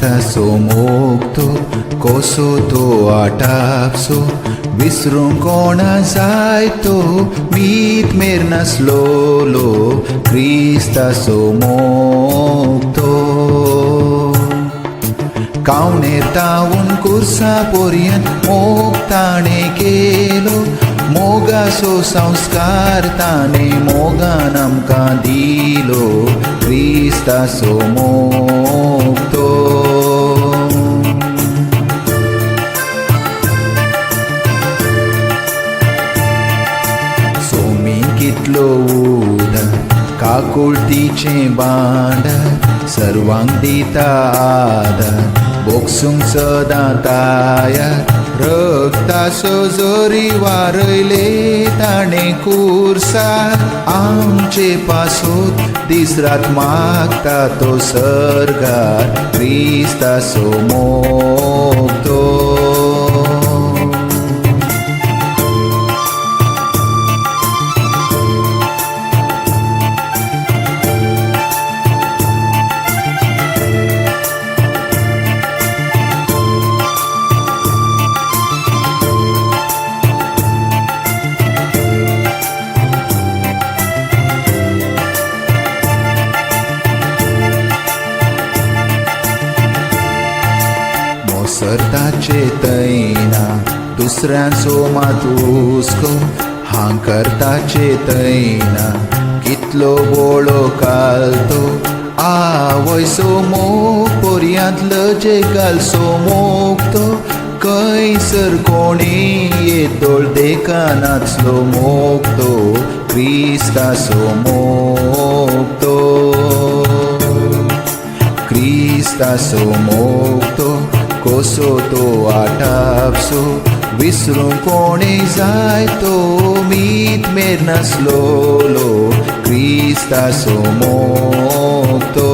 Kristaso mokto koso to atapso विसरूं कोणा जाय तो मीत मेर नासलोलो क्रिस्तासो मोगतो कावनेर तावून कुर्सा पर्यंत मोग ताणे केलो मोगाचो संस्कार ताणे मोगान आमकां दिलो क्रिस्तासो मोगतो कितलो उदार काकुळतीचें भांडार सर्वांक दिता आदार बोगसूंक सदां तयार रक्ताचो जोरी वारयले ताणें कुर्सार आमचे पासून दीस रात मागता तो सरगार क्रिस्ताचो मोगतो सर्ताचे तैना दुसऱ्यांचो मातुस्को हांकरताचे तैना कितलो बोळो कालतो आवयसो मोग पर्यांत लजे घालसो मोगतो खंयसर कोणी येतोळ देका नाचलो मोगतो क्रिस्ताचो मोगतो क्रिस्ताचो मोगतो कोसो तो आटापसो विसरूं कोणी जाय तो मीत मेर नासलोलो क्रिस्ताचो मोगतो